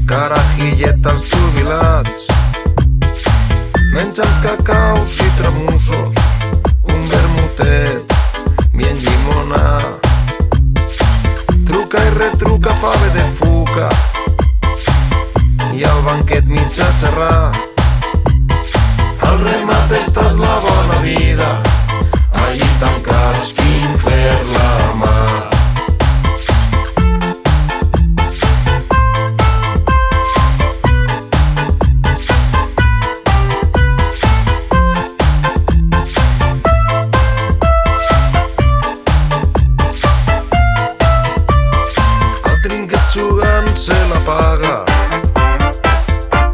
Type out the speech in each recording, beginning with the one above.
Carajilletes jubilats mengen cacaus i tramussos, un vermutet bien llimona. Truca i retruca fave de fuca i al banquet mitjà xerrar. Al remat estàs la bona vida, allí tancats quin fer la mà. Se la paga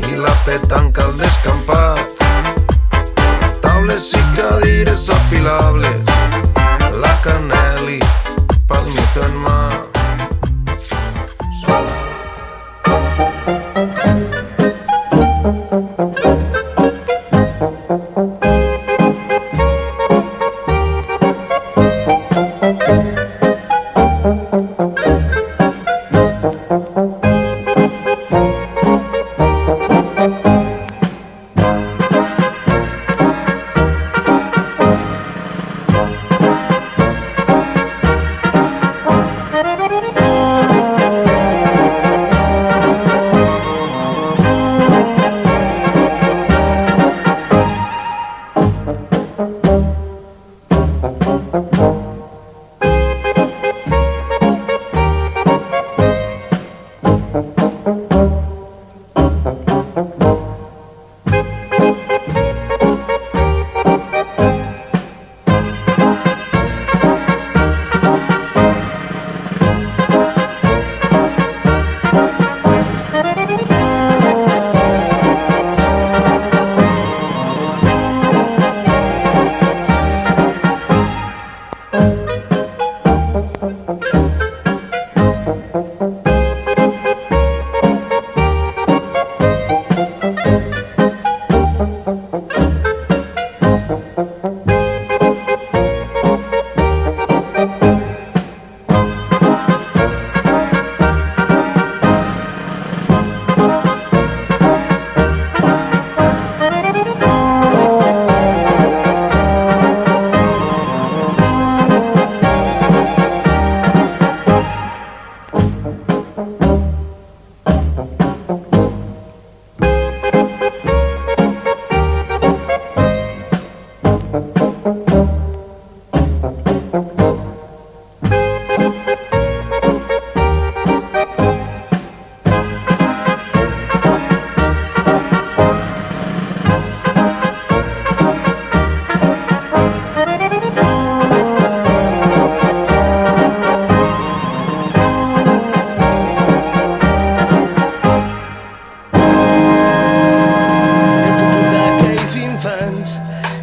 i la petanca al descampat, taules i cadires apilables, la Caneli palmito en mà.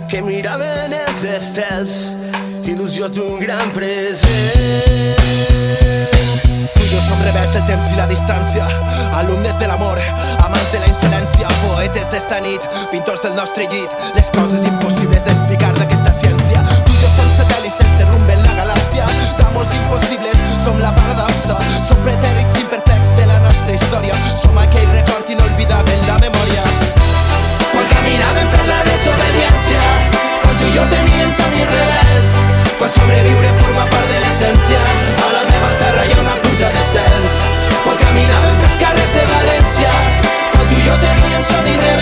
Que miraven els estels, il·lusió d'un gran present. Tu i jo som rebels del temps i la distància, alumnes de l'amor, amants de la insolència, poetes d'esta nit, pintors del nostre llit, les coses impossibles d'explicar d'aquesta ciència. Tu i jo som satèl·lits sense rumb en la galàxia, d'amors impossibles, som la paradoxa, som pretèrits imperfects de la nostra història, som aquell record inolvidable en la memòria. Quan caminàvem per la desobediència, quan tu i jo teníem somnis rebels, quan sobreviure forma part de l'essència, a la meva terra hi ha una pluja d'estels. Quan caminàvem pels carrers de València, quan tu i jo teníem somnis rebels,